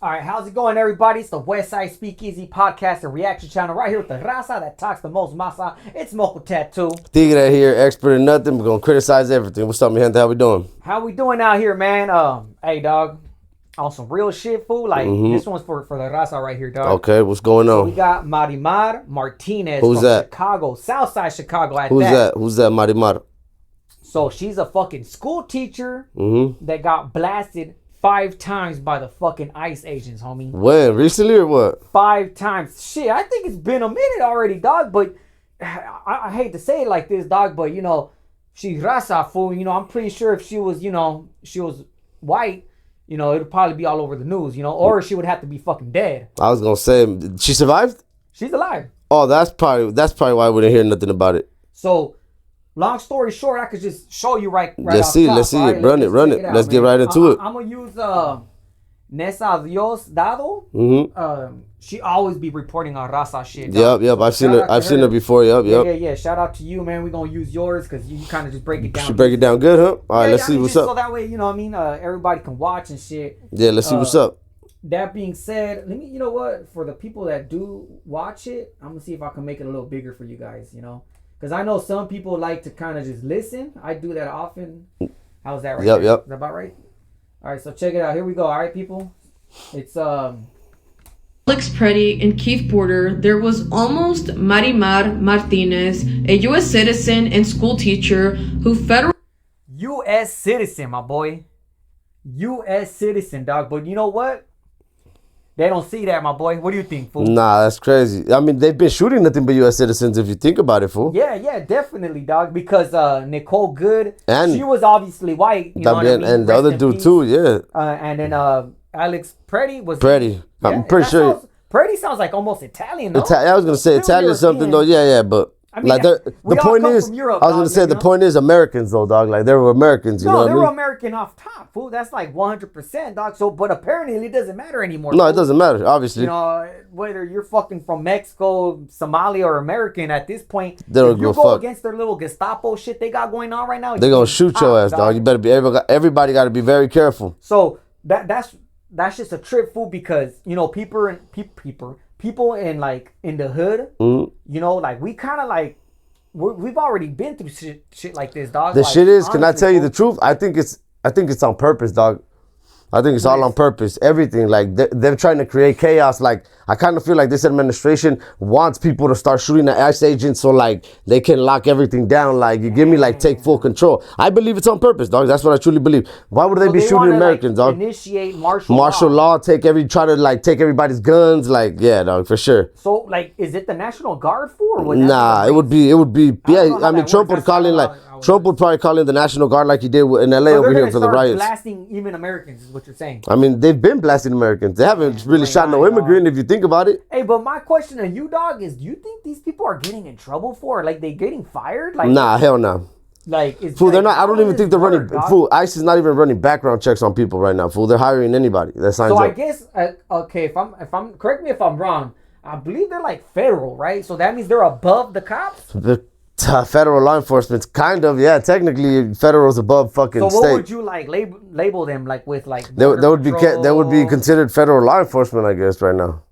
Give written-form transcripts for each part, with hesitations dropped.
All right, how's it going, everybody? It's the Westside Speakeasy podcast and reaction channel right here with the raza that talks the most masa. It's Moco Tattoo. Tigre here, expert in nothing. We're gonna criticize everything. What's up, mi gente? How we doing? How we doing out here, man? Hey, dog, on some real shit, fool. Like this one's for the raza right here, dog. Okay, what's going on? We got Marimar Martinez Who's from that? Chicago, Southside Chicago. Who's that? Who's that, Marimar? So she's a fucking school teacher that got blasted 5 times by the fucking ICE agents, homie. When? Recently or what? 5 times. Shit, I think it's been a minute already, dog. But I hate to say it like this, dog. But you know, she's raza, fool. You know, I'm pretty sure if she was, she was white, it'd probably be all over the news, or she would have to be fucking dead. I was gonna say, she survived? She's alive. Oh, that's probably why we didn't hear nothing about it. So, long story short, I could just show you right Let's off see, top, let's see right? it. Run it. Out, Let's man. get right into it. I'm gonna use Nessa Dios Dado. She always be reporting on raza shit. Yep. I've seen her before. Yep. Yeah. Shout out to you, man. We're gonna use yours because you kind of just break it down. She break it down good, huh? All right, let's see what's up. So that way, everybody can watch and shit. Yeah, let's see what's up. That being said, you know what? For the people that do watch it, I'm gonna see if I can make it a little bigger for you guys. Because I know some people like to kind of just listen. I do that often. How's that right? Yep. Is that about right? All right, so check it out. Here we go. All right, people. It's Alex Preddy and Keith Porter. There was almost Marimar Martinez, a U.S. citizen and school teacher who federal U.S. citizen, my boy. U.S. citizen, dog. But you know what? They don't see that, my boy. What do you think, fool? Nah, that's crazy. I mean, they've been shooting nothing but U.S. citizens if you think about it, fool. Yeah, definitely, dog. Because Nicole Good, and she was obviously white. You know what I mean? And the Rest other in dude peace. too, yeah. And then Alex Preddy was... Preddy. I'm pretty sure. Preddy sounds like almost Italian, though. I was going to say Italian something, though. Yeah, but... I mean, like the point is, Europe, I was gonna say the point is Americans though, dog. Like they were Americans, you know what I mean? No, they were American off top, fool. That's like 100%, dog. So, but apparently it doesn't matter anymore. No, fool. it doesn't matter, obviously. Whether you're fucking from Mexico, Somalia, or American, at this point, They don't if you give a go fuck. against their little Gestapo shit they got going on right now, They're gonna shoot your ass, dog. You better be everybody got to be very careful. So that's just a trip, fool, because people in like in the hood, like we kind of like. We've already been through shit like this, dog. The shit is, can I tell you the truth? I think it's on purpose, dog. I think it's all on purpose. Everything, like they're trying to create chaos. Like I kind of feel like this administration wants people to start shooting at ICE agents so like they can lock everything down. Like you give me like take full control. I believe it's on purpose, dog. That's what I truly believe. Why would they be shooting Americans, dog? Initiate martial law. Try to take everybody's guns. Like yeah, dog, for sure. So like, is it the National Guard for? Or nah, it would be. Yeah, I mean, Trump would call in Trump would probably call in the National Guard like he did in LA over here for the riots. Blasting even Americans is what you're saying. I mean, they've been blasting Americans. They haven't really shot no immigrant if you think about it. Hey, but my question to you, dog, is: do you think these people are getting in trouble for? Like they getting fired? Like nah, hell no. Like it's fool, they're not. I don't even think they're running. Fool, ICE is not even running background checks on people right now. Fool, they're hiring anybody that signs up. So I guess okay, if I'm correct me if I'm wrong. I believe they're like federal, right? So that means they're above the cops. The federal law enforcement's kind of, yeah, technically federal's above fucking state. So what would you like label them like with like? They would be considered federal law enforcement, I guess, right now.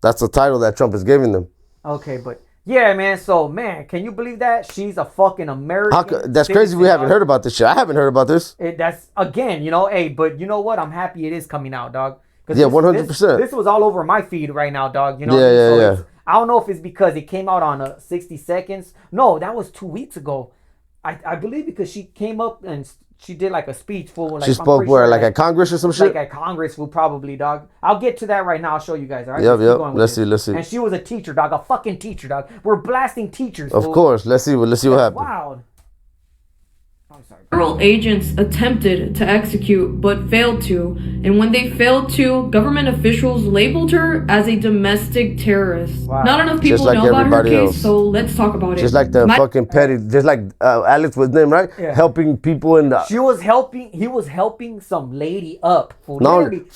That's the title that Trump is giving them. Okay, but yeah, man. So man, can you believe that she's a fucking American? That's crazy. We haven't heard about this shit. I haven't heard about this. That's again, hey, but you know what? I'm happy it is coming out, dog. Yeah, 100%. This was all over my feed right now, dog. Yeah. I don't know if it's because it came out on 60 seconds. No, that was 2 weeks ago. I believe because she came up and she did like a speech for. Like, she spoke where, like at Congress or some shit. Like at Congress, probably, dog. I'll get to that right now. I'll show you guys. All right. Yep. Let's see. And she was a teacher, dog. A fucking teacher, dog. We're blasting teachers. Of course. Let's see what happened. Wild. Federal agents attempted to execute but failed to, and when they failed to, government officials labeled her as a domestic terrorist. Wow. Not enough people know about her case, so let's talk about it. Just like the fucking petty, just like Alex was named, right? Yeah. Helping people in the... He was helping some lady up. Helping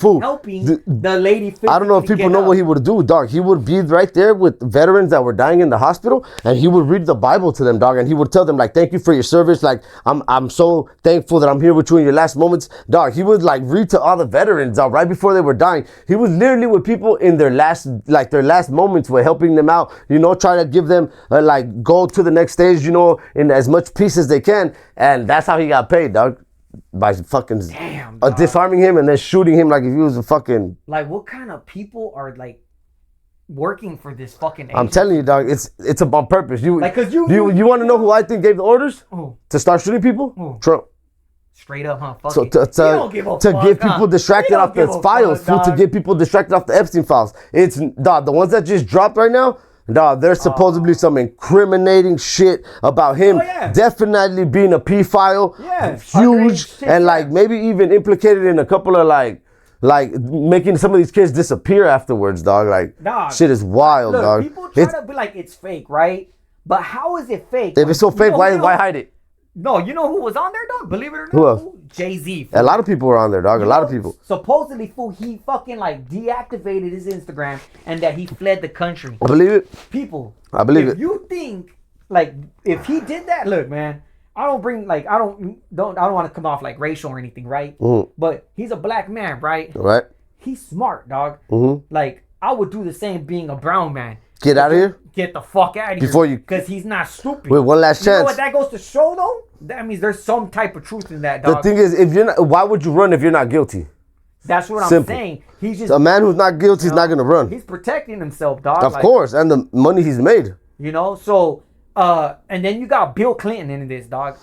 the lady. I don't know if people know what he would do, dog. He would be right there with veterans that were dying in the hospital, and he would read the Bible to them, dog, and he would tell them, like, thank you for your service, like, I'm I'm so thankful that I'm here with you in your last moments. Dog, he would like read to all the veterans, dog, right before they were dying. He was literally with people in their last moments, with helping them out, you know, trying to give them like go to the next stage, you know, in as much peace as they can. And that's how he got paid, dog. By fucking disarming him and then shooting him like if he was a fucking... Like, what kind of people are like working for this fucking agency? I'm telling you, dog, it's on purpose. You want to know who I think gave the orders to start shooting people? Trump. Straight up, huh? So to get people distracted off the files, to get people distracted off the Epstein files. It's, dog, the ones that just dropped right now, dog, there's supposedly some incriminating shit about him definitely being a pedophile, huge, and like maybe even implicated in a couple of like making some of these kids disappear afterwards, dog. Like, shit is wild, dog. People try to be like, it's fake, right? But how is it fake? If it's so fake, why hide it? No, you know who was on there, dog? Believe it or not, who else? Jay-Z. A lot of people were on there, dog. A lot of people. Supposedly, fool, he fucking like deactivated his Instagram and that he fled the country. I believe it. People, I believe it. If you think like if he did that, look, man, I don't want to come off like racial or anything, right? Mm-hmm. But he's a black man, right? Right. He's smart, dog. Mm-hmm. Like I would do the same being a brown man. Get out of here. Get the fuck out of here. Because he's not stupid. Wait, one last chance. You know what that goes to show, though? That means there's some type of truth in that, dog. The thing is, if you're not, why would you run if you're not guilty? That's what I'm saying. He's just a man who's not guilty is not gonna run. He's protecting himself, dog. Of course, and the money he's made. You know, so and then you got Bill Clinton in this, dog,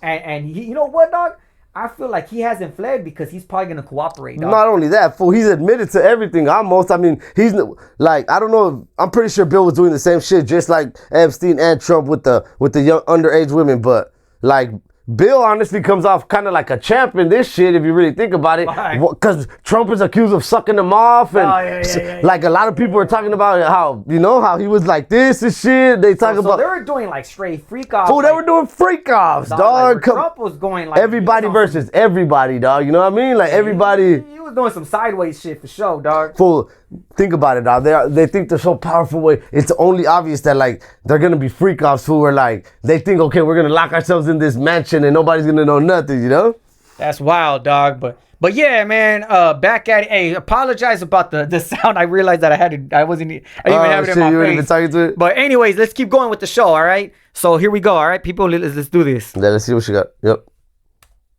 and he, you know what, dog? I feel like he hasn't fled because he's probably gonna cooperate, dog. Not only that, fool, he's admitted to everything almost. I mean, he's like, I don't know. I'm pretty sure Bill was doing the same shit, just like Epstein and Trump with the young underage women. But like, Bill honestly comes off kind of like a champ in this shit if you really think about it. Because Trump is accused of sucking them off. And like a lot of people are talking about how, you know, how he was like this and shit. They talk about... they were doing like straight freak offs. Oh, they were doing freak offs, dog. Like Trump was going like... Everybody versus everybody, dog. You know what I mean? Like everybody... He was doing some sideways shit for sure, dog. Fool, think about it, dog. They think they're so powerful. It's only obvious that like they're going to be freak offs who are like... They think, okay, we're going to lock ourselves in this mansion and nobody's gonna know nothing, you know? That's wild, dog. But yeah, man. Back at it. Hey, apologize about the sound. I realized that I didn't even have it in my face. Been talking to it? But anyways, let's keep going with the show. All right. So here we go. All right, people. Let's do this. Yeah, let's see what she got. Yep.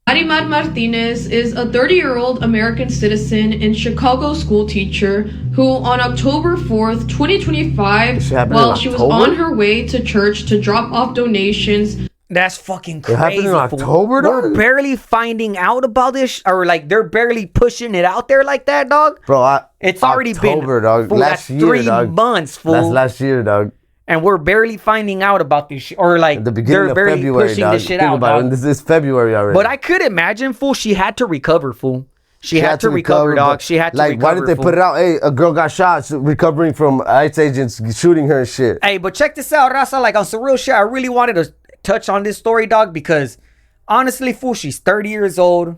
Marimar Martinez is a 30-year-old American citizen and Chicago school teacher who on October 4th, 2025, while she was on her way to church to drop off donations. That's fucking crazy. It happened in October, dog? We're barely finding out about this, or like they're barely pushing it out there like that, dog. Bro, it's already October, been dog. Fool, last year, 3 months, fool. That's last year, dog. And we're barely finding out about this shit, or like at the beginning of February, pushing dog. this shit Think out, about dog. It. This is February already. But I could imagine, fool. She had to recover, fool. She had to recover, dog. She had to recover. Like, why did they put it out? Hey, a girl got shot recovering from ICE agents shooting her and shit. Hey, but check this out, Raza. Like on some real shit, I really wanted to touch on this story, dog, because honestly, fool, she's 30 years old.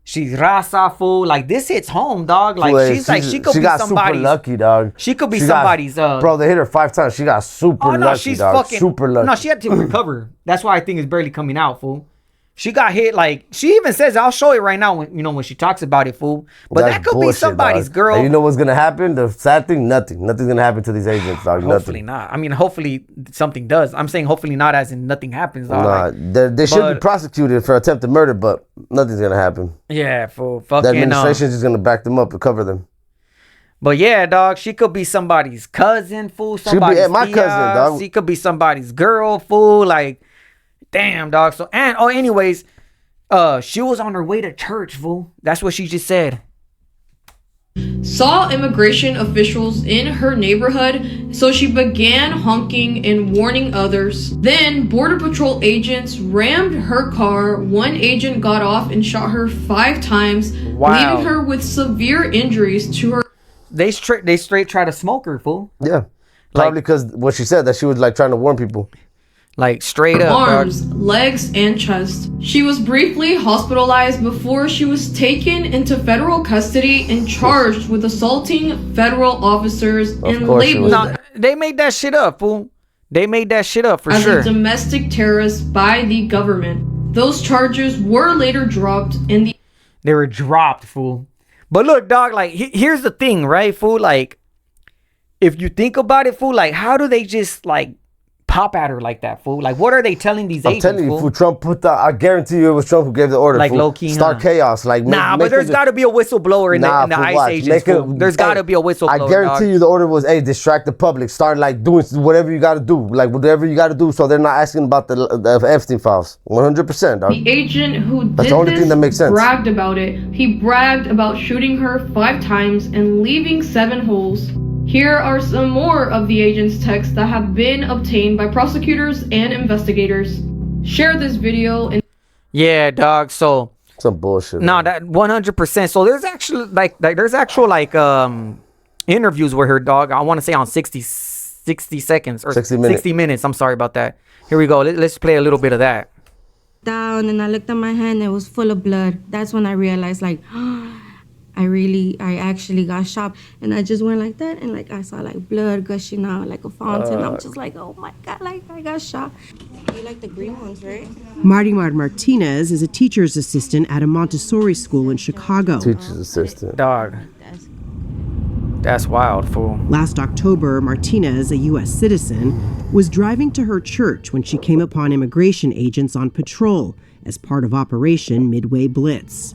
She's Raza, fool. Like, this hits home, dog. Like, she could be somebody's... super lucky, dog. She could be somebody's... bro, they hit her 5 times. She got super lucky, she's dog. Fucking, super lucky. No, she had to recover. That's why I think it's barely coming out, fool. She got hit, like... She even says, I'll show it right now when she talks about it, fool. But that could be somebody's girl. And you know what's going to happen? The sad thing, nothing. Nothing's going to happen to these agents, dog. Hopefully not. I mean, hopefully something does. I'm saying hopefully not as in nothing happens, dog. Nah, they should be prosecuted for attempted murder, but nothing's going to happen. Yeah, fool. Fucking... The administration's just going to back them up and cover them. But yeah, dog, she could be somebody's cousin, fool. Somebody's my cousin, dog. She could be somebody's girl, fool. Like, damn, dog. So, anyways, she was on her way to church, fool. That's what she just said. Saw immigration officials in her neighborhood, so she began honking and warning others. Then Border Patrol agents rammed her car. One agent got off and shot her 5 times, leaving her with severe injuries to her. They straight try to smoke her, fool. Yeah, probably because what she said, that she was like trying to warn people. Like straight up, arms, legs, and chest. She was briefly hospitalized before she was taken into federal custody and charged with assaulting federal officers and labeled. Nah, they made that shit up, fool. They made that shit up for sure. As a domestic terrorist by the government. Those charges were later dropped and they were dropped, fool. But look, dog, like, here's the thing, right, fool? Like, if you think about it, fool, like, how do they just, like, pop at her like that, fool? Like, what are they telling these agents, I'm telling you, fool? fool, Trump put the, I guarantee you it was Trump who gave the order, like, fool. low-key, Start chaos. Like, but there's got to be a whistleblower in the ICE agents, fool. There's got to be a whistleblower, I guarantee you the order was, hey, distract the public. Start, like, doing whatever you got to do. Like, whatever you got to do so they're not asking about the Epstein files. 100%, dog. The agent who That's the only thing that makes sense. Bragged about it. He bragged about shooting her 5 times and leaving 7 holes. Here are some more of the agent's texts that have been obtained by prosecutors and investigators. Share this video and yeah, dog. So some bullshit. No, that 100%. So there's actually there's actual interviews with her, dog. I want to say on 60 seconds or 60 minutes. I'm sorry about that. Here we go. Let's play a little bit of that. Down and I looked at my hand. It was full of blood. That's when I realized, like, I actually got shot. And I just went like that, and like I saw like blood gushing out like a fountain. I'm just like, oh my God, like I got shot. You like the green ones, right? Marimar Martinez is a teacher's assistant at a Montessori school in Chicago. Teacher's assistant. Dog. That's wild, fool. Last October, Martinez, a U.S. citizen, was driving to her church when she came upon immigration agents on patrol as part of Operation Midway Blitz.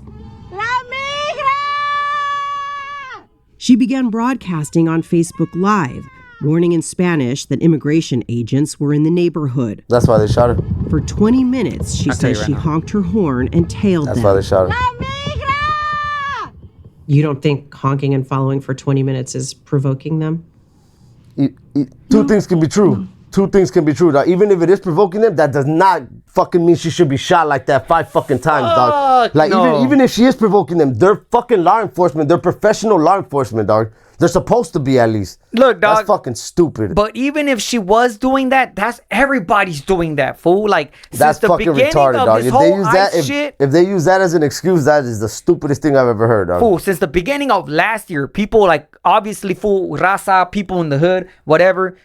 She began broadcasting on Facebook Live, warning in Spanish that immigration agents were in the neighborhood. That's why they shot her. For 20 minutes, she says she honked her horn and tailed them. That's why they shot her. You don't think honking and following for 20 minutes is provoking them? Two things can be true. Two things can be true, dog. Even if it is provoking them, that does not fucking mean she should be shot like that 5 fucking times, dog. Like, no. even if she is provoking them, they're fucking law enforcement. They're professional law enforcement, dog. They're supposed to be, at least. Look, dog. That's fucking stupid. But even if she was doing that, that's everybody's doing that, fool. Like, that's since the fucking beginning retarded, of dog. this If whole they use that, ICE shit, if they use that as an excuse, that is the stupidest thing I've ever heard, dog. Fool, since the beginning of last year, people like, obviously, fool, raza, people in the hood, whatever,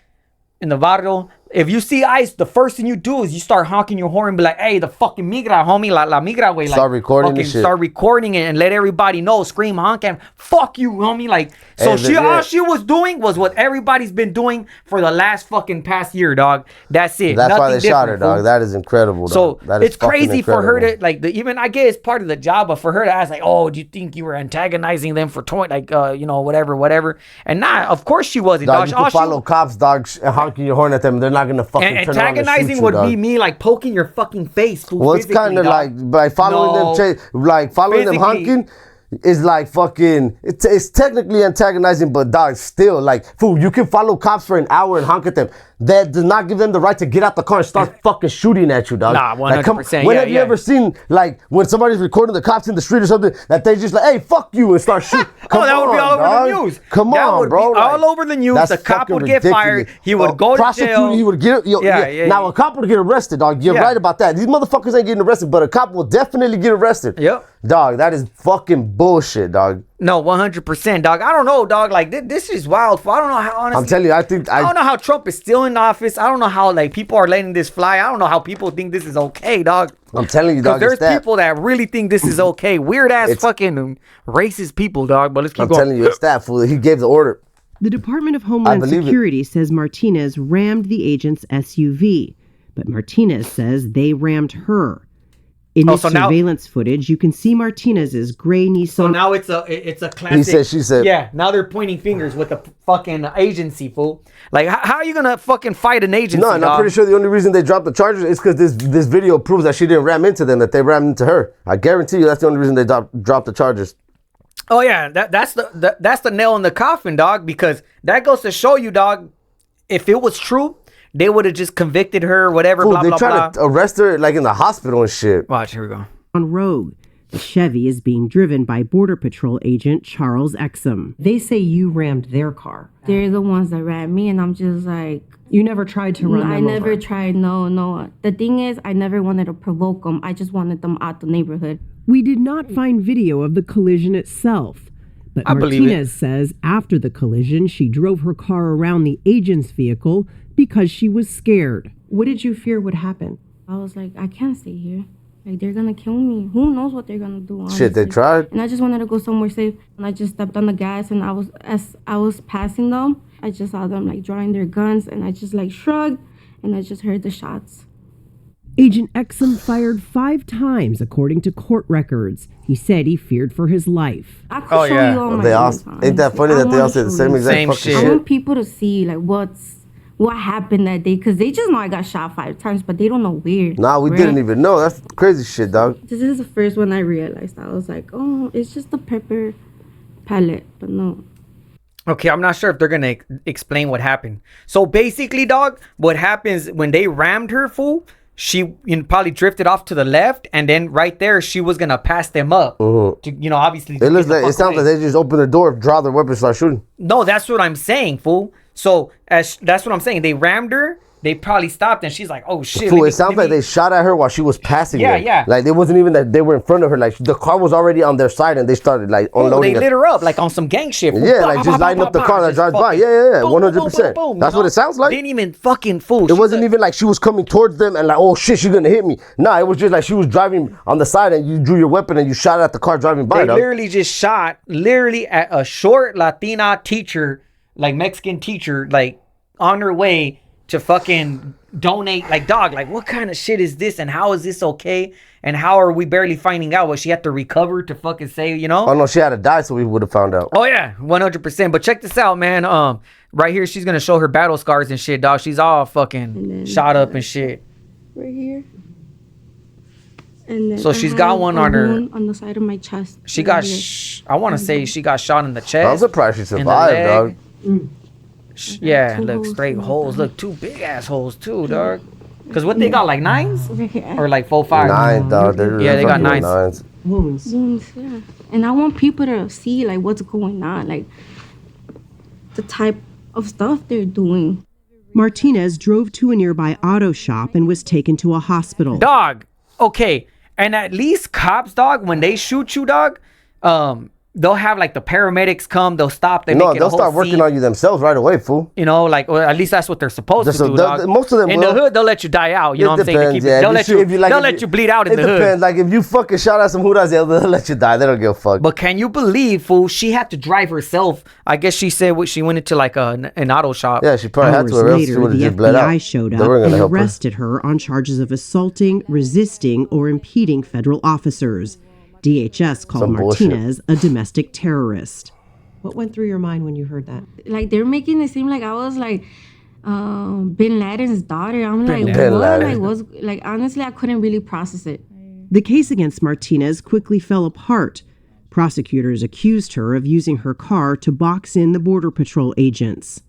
in the barrio, if you see ICE, the first thing you do is you start honking your horn and be like, hey, the fucking migra, homie, la migra, way. Like, start recording this shit. Start recording it and let everybody know, scream, honk, and fuck you, homie. Like, so all she was doing was what everybody's been doing for the last fucking past year, dog. That's it. That's Nothing why they shot her, fool. dog. That is incredible, dog. So that is it's crazy incredible. for her to, like, even I get it's part of the job, but for her to ask, like, oh, do you think you were antagonizing them for 20, like, whatever. And nah, of course she wasn't, dog. You can follow cops, dog, honking your horn at them. They're not going to fucking turn antagonizing would be me like poking your fucking face. Fool, well, it's kind of like by following them, like following them honking is like fucking. It's technically antagonizing, but dog, still like, fool, you can follow cops for an hour and honk at them. That does not give them the right to get out the car and start fucking shooting at you, dog. Nah, 100%. Like, when have you ever seen, like, when somebody's recording the cops in the street or something, that they just like, hey, fuck you, and start shooting? That would be all over the news. Come on, bro. All over the news. The cop would get fired. He would go to jail. He would get. Now a cop would get arrested, dog. You're right about that. These motherfuckers ain't getting arrested, but a cop will definitely get arrested. Yep. Dog, that is fucking bullshit, dog. No, 100%, dog. I don't know, dog. Like, this is wild. I don't know how, honestly. I'm telling you, I don't know how Trump is still in office. I don't know how, like, people are letting this fly. I don't know how people think this is okay, dog. I'm telling you, dog. There's people that really think this is okay. Weird ass fucking racist people, dog. But let's keep going. I'm telling you, it's that fool. He gave the order. The Department of Homeland Security says Martinez rammed the agent's SUV, but Martinez says they rammed her. In the surveillance footage, you can see Martinez's gray Nissan. So now it's a classic. He said, she said. Yeah, now they're pointing fingers with the fucking agency, fool. Like, how are you gonna fucking fight an agency? No, and I'm pretty sure the only reason they dropped the charges is because this video proves that she didn't ram into them, that they rammed into her. I guarantee you that's the only reason they dropped the charges. Oh yeah, that's the nail in the coffin, dog. Because that goes to show you, dog, if it was true, they would have just convicted her, whatever, Fool, blah, blah, blah. They tried to arrest her, like, in the hospital and shit. Watch, here we go. On Rogue, the Chevy is being driven by Border Patrol agent Charles Exum. They say you rammed their car. They're the ones that rammed me, and I'm just like... You never tried to run them over? I never tried, no. The thing is, I never wanted to provoke them. I just wanted them out the neighborhood. We did not find video of the collision itself. But Martinez says after the collision, she drove her car around the agent's vehicle because she was scared. What did you fear would happen? I was like, I can't stay here. Like, they're gonna kill me. Who knows what they're gonna do, honestly. Shit, they tried. And I just wanted to go somewhere safe. And I just stepped on the gas, and as I was passing them, I just saw them, like, drawing their guns, and I just, like, shrugged, and I just heard the shots. Agent Exum fired 5 times, according to court records. He said he feared for his life. I could show you all my guns, ain't that funny that they all said the same exact fucking shit? I want people to see, like, what happened that day, because they just know I got shot 5 times, but they don't know where. Nah, we didn't even know. That's crazy shit, dog. This is the first one I realized. I was like, oh, it's just a pepper pellet, but no. Okay, I'm not sure if they're gonna explain what happened. So basically, dog, what happens when they rammed her, fool, she probably drifted off to the left, and then right there she was gonna pass them up. To, obviously. It sounds like they just open the door, draw their weapons, start shooting. No, that's what I'm saying, fool. So that's what I'm saying. They rammed her. They probably stopped, and she's like, "Oh shit!" Fool, it sounds like they shot at her while she was passing. Yeah, them. yeah. Like it wasn't even that they were in front of her. Like the car was already on their side, and they started like unloading. They lit her up like on some gang shit. Fool. Yeah, like just lighting up the car that drives by. Yeah, 100%. That's what it sounds like. Didn't even fucking fool. It wasn't even like she was coming towards them and like, oh shit, she's gonna hit me. Nah, it was just like she was driving on the side, and you drew your weapon and you shot at the car driving by. They literally just shot at a short Latina teacher, like Mexican teacher, like on her way to fucking donate. Like, dog, like what kind of shit is this, and how is this okay, and how are we barely finding out what she had to recover to fucking say, Oh no, she had to die, so we would have found out. Oh yeah, 100%. But check this out, man. Right here she's gonna show her battle scars and shit, dog. She's all fucking shot up and shit right here. And then so she's got one on her on the side of my chest. She got I want to say she got shot in the chest. I'm surprised she survived, dog. Yeah, look, straight holes. Look, 2 big ass holes too, dog. Cause what they got, like 9s or like 4, 5? 9, dog. Yeah, they got 9s. Wounds, yeah. And I want people to see like what's going on, like the type of stuff they're doing. Martinez drove to a nearby auto shop and was taken to a hospital. Dog, okay, and at least cops, dog, when they shoot you, dog, they'll have like the paramedics come, they'll stop, they'll start working on you themselves right away, fool. Like, or at least that's what they're supposed to do, dog. Most of them in the hood, they'll let you die out. You know what I'm saying? They'll let you bleed out in the hood. It depends. Like if you fucking shot at some hoodas, they'll let you die. They don't give a fuck. But can you believe, fool? She had to drive herself. I guess she said she went into like an auto shop. Yeah, she probably had to. Or else she would have just bled out. The FBI showed up and arrested her on charges of assaulting, resisting, or impeding federal officers. DHS called Martinez a domestic terrorist. What went through your mind when you heard that? Like, they're making it seem like I was like Bin Laden's daughter. I'm like, Bin what? Laden. Like, honestly, I couldn't really process it. The case against Martinez quickly fell apart. Prosecutors accused her of using her car to box in the Border Patrol agents.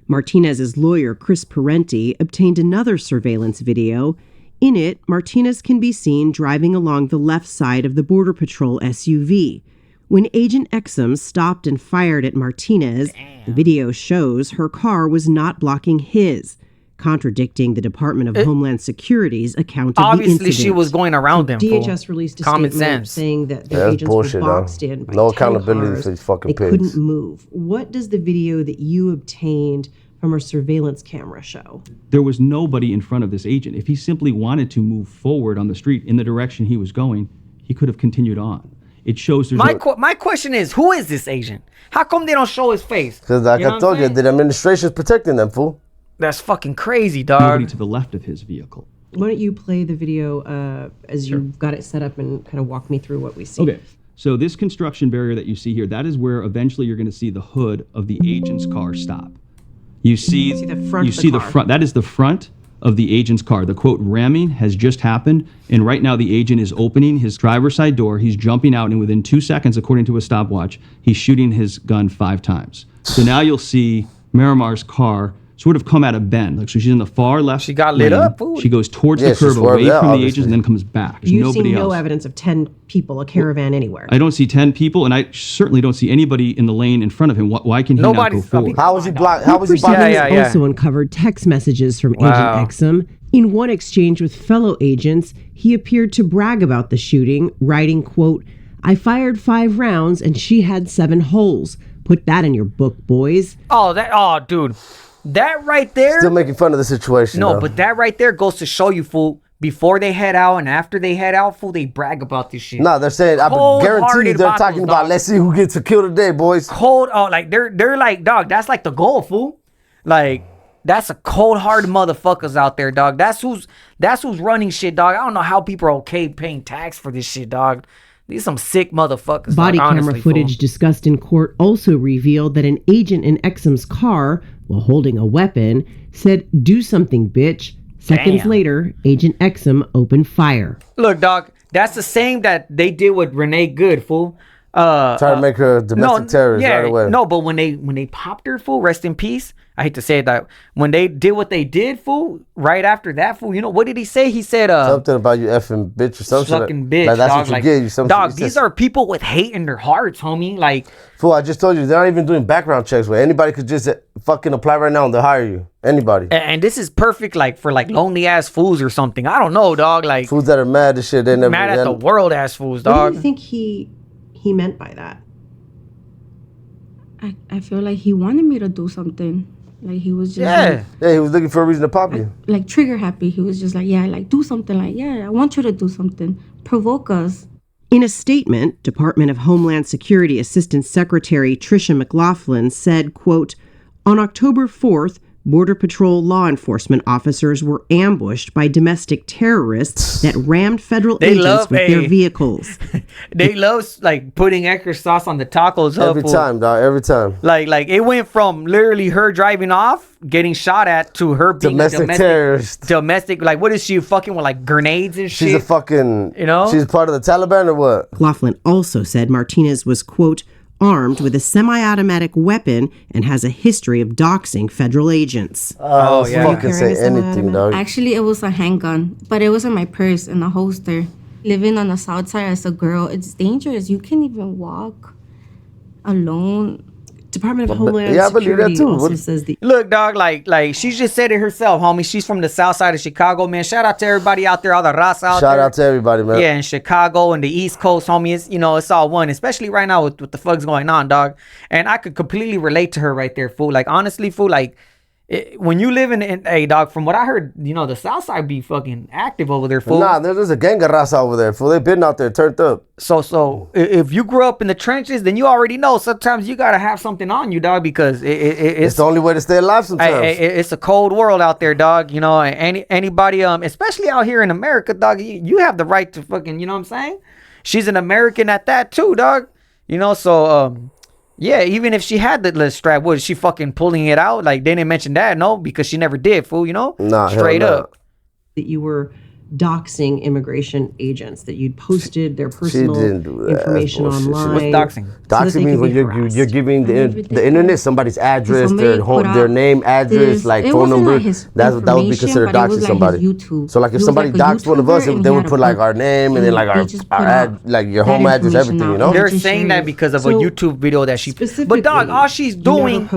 Martinez's lawyer, Chris Parenti, obtained another surveillance video. In it, Martinez can be seen driving along the left side of the Border Patrol SUV. When Agent Exum stopped and fired at Martinez, the video shows her car was not blocking his, contradicting the Department of Homeland Security's account of the incident. Obviously, she was going around them. DHS released a statement saying that their agents were boxed in by 10 accountability for these fucking they pigs. Couldn't move. What does the video that you obtained from a surveillance camera show? There was nobody in front of this agent. If he simply wanted to move forward on the street in the direction he was going, he could have continued on. It shows there's my question is, who is this agent? How come they don't show his face? Because like I told you, the administration's protecting them, fool. That's fucking crazy, dog. Nobody to the left of his vehicle. Why don't you play the video as you've got it set up and kind of walk me through what we see? Okay. So this construction barrier that you see here, that is where eventually you're going to see the hood of the agent's car stop. You see the front. You see the front. That is the front of the agent's car. The quote ramming has just happened, and right now the agent is opening his driver's side door. He's jumping out, and within 2 seconds, according to a stopwatch, he's shooting his gun 5 times. So now you'll see Miramar's car sort of come at a bend. Like, so she's in the far left. She got lit up. She goes towards the curb away from the agents and then comes back. There's You see nobody no else. evidence of 10 people, a caravan anywhere. I don't see 10 people, and I certainly don't see anybody in the lane in front of him. Why can he not go forward? How was he blocked? How was he blocking? Also uncovered text messages from Agent Exum. In one exchange with fellow agents, he appeared to brag about the shooting, writing, quote, "I fired 5 rounds and she had 7 holes. Put that in your book, boys." Oh, dude. That right there. Still making fun of the situation. No, but that right there goes to show you, fool. before they head out and after they head out, fool, they brag about this shit. No, they're saying, I guarantee you they're talking about, let's see who gets a kill today, boys. Like they're like, dog, that's like the goal, fool. Like, that's a cold-hearted motherfuckers out there, dog. That's who's running shit, dog. I don't know how people are okay paying tax for this shit, dog. These some sick motherfuckers. Body camera footage discussed in court also revealed that an agent in Exum's car, while holding a weapon, said, "Do something, bitch." Seconds later, Agent Exum opened fire. Look, dog, that's the same that they did with Renee Good, fool. Try to make her a domestic terrorist right away. No, but when they popped her, fool, rest in peace. I hate to say that. When they did what they did, fool, right after that, fool, you know, what did he say? He said, something about you effing bitch or something. Sucking bitch, like, that's dog. what you get. Dog, these are people with hate in their hearts, homie. Like, fool, I just told you, they're not even doing background checks where anybody could just fucking apply right now and they'll hire you. Anybody. And this is perfect, like, for, like, lonely-ass fools or something. I don't know, dog. Like, fools that are mad as shit. They never mad at the world-ass fools, dog. What do you think he meant by that? I feel like he wanted me to do something. Like, he was just yeah, he was looking for a reason to pop you. Like trigger happy. He was just like, yeah, like do something. Like, yeah, I want you to do something. Provoke us. In a statement, Department of Homeland Security Assistant Secretary Tricia McLaughlin said, quote, "On October 4th, Border Patrol law enforcement officers were ambushed by domestic terrorists that rammed federal agents with their vehicles." They love, like, putting extra sauce on the tacos. Every time, dog. Every time. Like it went from literally her driving off, getting shot at, to her being domestic terrorist. Domestic, like, what is she fucking with, like, grenades and shit? She's a fucking, you know? She's part of the Taliban or what? McLaughlin also said Martinez was, quote, "armed with a semi-automatic weapon and has a history of doxing federal agents." Oh, yeah. Fucking say anything, dog. Actually, it was a handgun, but it was in my purse in a holster. Living on the south side as a girl, it's dangerous. You can't even walk alone. Department of Homeland Security also says the... Look, dog, like she just said it herself, homie. She's from the south side of Chicago, man. Shout out to everybody out there, all the raza out there. Shout out to everybody, man. Yeah, in Chicago and the East Coast, homie. It's, you know, it's all one, especially right now with what the fuck's going on, dog. And I could completely relate to her right there, fool. Like, honestly, fool, like, when you live in hey, dog, from what I heard, you know, the south side be fucking active over there, fool. Nah, there's a gang of raza over there, fool. They've been out there, turned up. So if you grew up in the trenches, then you already know sometimes you gotta have something on you, dog, because it's the only way to stay alive sometimes. It's a cold world out there, dog. You know, anybody, especially out here in America, dog, you have the right to fucking, you know what I'm saying? She's an American at that too, dog. You know, so yeah, even if she had the strap, was she fucking pulling it out? Like, they didn't mention that, no, because she never did, fool, you know? Nah, straight up. That you were doxing immigration agents, that you'd posted their personal information online. What's doxing? Doxing means when you're giving the internet somebody's address, their name, address, like phone number. That would be considered doxing somebody. So like if somebody doxed one of us, they would put like our name and then like our ad, like your home address, everything, you know? They're saying that because of a YouTube video that she... But dog, all she's doing,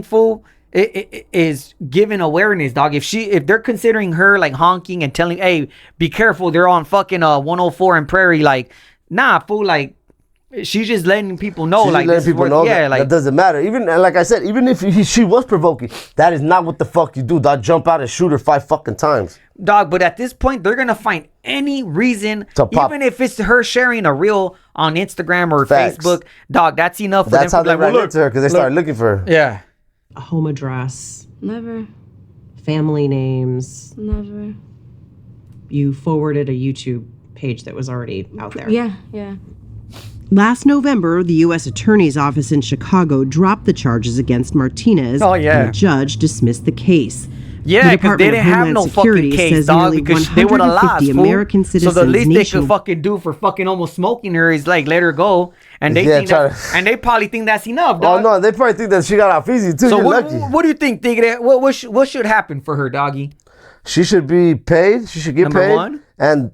fool, is giving awareness, dog. If they're considering her like honking and telling, hey, be careful, they're on fucking 104 and Prairie, like, nah, fool, like, she's just letting people know, like, letting people know that doesn't matter. Even like I said, even if she was provoking, that is not what the fuck you do, dog. Jump out and shoot her 5 fucking times, dog. But at this point, they're gonna find any reason to pop. Even if it's her sharing a reel on Instagram or Facebook, dog. That's enough for them. That's how they ran into her, because they started looking for her. Yeah. A home address. Never. Family names. Never. You forwarded a YouTube page that was already out there. Yeah. Last November, the U.S. Attorney's Office in Chicago dropped the charges against Martinez. Oh, yeah. And a judge dismissed the case. Yeah, because they didn't have no fucking case, dog, because they would have lost, American citizens. So the least they could fucking do for fucking almost smoking her is like let her go, and they think and they probably think that's enough, dog. Oh no, they probably think that she got off easy too. So what do you think, Tigre? What should happen for her, doggy? She should be paid. She should get paid. Number one, and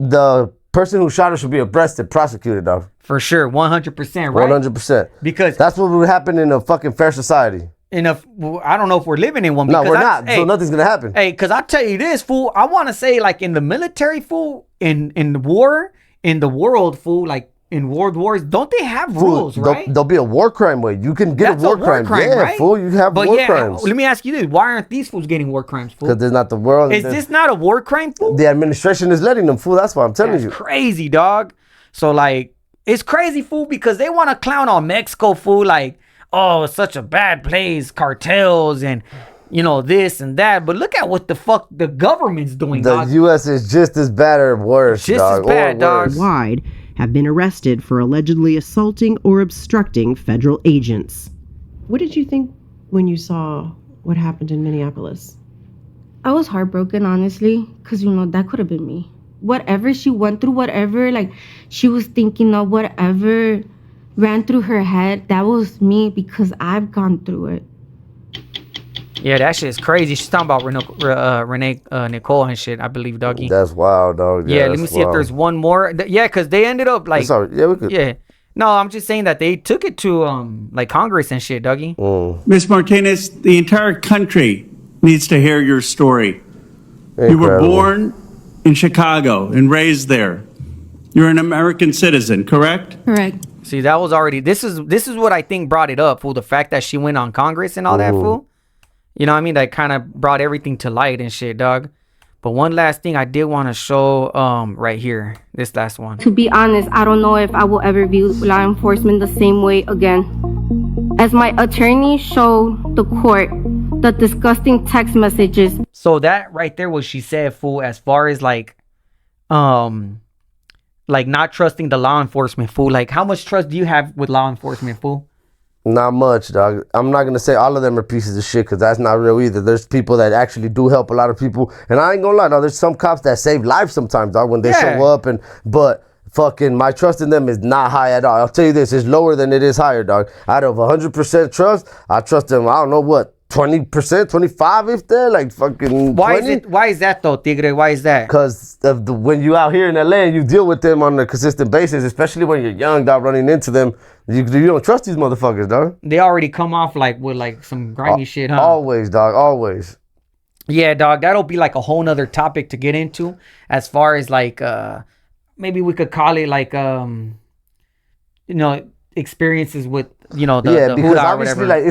the person who shot her should be arrested, prosecuted, dog. For sure, 100%, right? 100%. Because that's what would happen in a fucking fair society. I don't know if we're living in one. No, we're not. So nothing's gonna happen. Hey, because I tell you this, fool. I want to say, like, in the military, fool, in the war, in the world, fool. Like, in world wars, don't they have rules, right? There'll be a war crime way. You can get a war crime. Yeah, right? Fool, you have war crimes. Let me ask you this. Why aren't these fools getting war crimes, fool? Because there's not the world. Is this not a war crime, fool? The administration is letting them, fool. That's why I'm telling you. Crazy, dog. So, like, it's crazy, fool, because they want to clown on Mexico, fool. Like, oh, it's such a bad place, cartels and, you know, this and that. But look at what the fuck the government's doing, dog. The U.S. is just as bad or worse, just as bad, dog. Wide have been arrested for allegedly assaulting or obstructing federal agents. What did you think when you saw what happened in Minneapolis? I was heartbroken, honestly, because, you know, that could have been me. Whatever she went through, whatever, like, she was thinking of, whatever ran through her head, that was me, because I've gone through it. Yeah, that shit is crazy. She's talking about Renee Nicole and shit, I believe, doggy. That's wild, dog. Yeah, let me see if there's one more. Yeah, because they ended up like... Yeah, we could. Yeah. No, I'm just saying that they took it to like Congress and shit, doggy. Ms. Martinez, the entire country needs to hear your story. Incredible. You were born in Chicago and raised there. You're an American citizen, correct? Correct. See, that was already... This is what I think brought it up, fool. The fact that she went on Congress and all that, fool. You know what I mean? That kind of brought everything to light and shit, dog. But one last thing I did want to show right here. This last one. To be honest, I don't know if I will ever view law enforcement the same way again. As my attorney showed the court the disgusting text messages. So that right there was she said, fool, as far as like not trusting the law enforcement, fool. Like, how much trust do you have with law enforcement, fool? Not much, dog. I'm not gonna say all of them are pieces of shit, because that's not real either. There's people that actually do help a lot of people, and I ain't gonna lie, dog. There's some cops that save lives sometimes, dog, when they show up, but fucking my trust in them is not high at all. I'll tell you this, it's lower than it is higher, dog. Out of 100% trust, I trust them. I don't know what. 20%, 25 if they're like fucking 20? Why is that though, Tigre? Why is that? Because when you out here in LA and you deal with them on a consistent basis, especially when you're young, dog, running into them, you don't trust these motherfuckers, dog. They already come off like with like some grimy shit, huh? Always, dog, always. Yeah, dog, that'll be like a whole nother topic to get into, as far as like maybe we could call it like you know, experiences with, you know, the because obviously like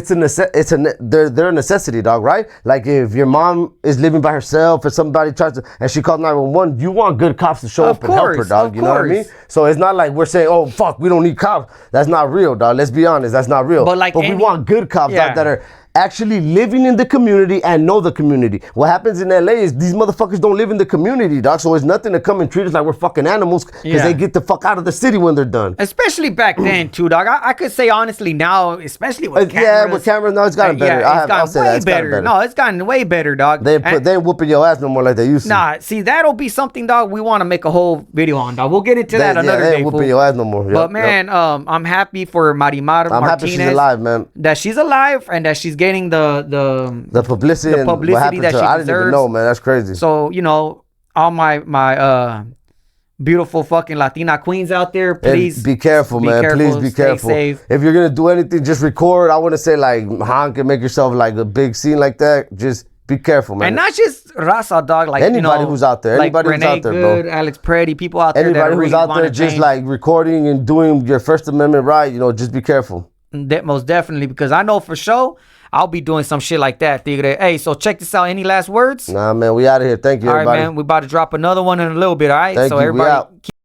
they're a necessity, dog, right? Like if your mom is living by herself and somebody tries to and she calls 911, you want good cops to show up and help her, dog. You know what I mean? So it's not like we're saying, oh fuck, we don't need cops. That's not real, dog. Let's be honest, that's not real. But we want good cops that are actually living in the community and know the community. What happens in LA is these motherfuckers don't live in the community, dog. So it's nothing to come and treat us like we're fucking animals, because they get the fuck out of the city when they're done. Especially back then too, dog. I could say honestly now, especially with cameras. Yeah, with cameras, no, it's gotten better. I'll say that. It's gotten better. No, it's gotten way better, dog. They ain't whooping your ass no more like they used to. Nah, see, that'll be something, dog, we want to make a whole video on, dog. We'll get into that another day. They ain't whooping your ass no more. But man, I'm happy for Marimar Martinez. I'm happy she's alive, man. That she's alive and that she's getting the publicity, and what happened that to her. I didn't even know, man. That's crazy. So, you know, all my beautiful fucking Latina queens out there, please be careful, man. Please be careful. Safe. If you're gonna do anything, just record. I wouldn't say like honk and make yourself like a big scene like that. Just be careful, man. And not just Raza, dog. Like anybody who's out there, anybody like who's out there, Good, bro. Alex Pretty, people out there. Anybody who's really out there, just like recording and doing your First Amendment right. You know, just be careful. Most definitely, because I know for sure I'll be doing some shit like that, Tigre. Hey, so check this out. Any last words? Nah, man, we out of here. Thank you, everybody. All right, man. We about to drop another one in a little bit, all right? Thank you. Everybody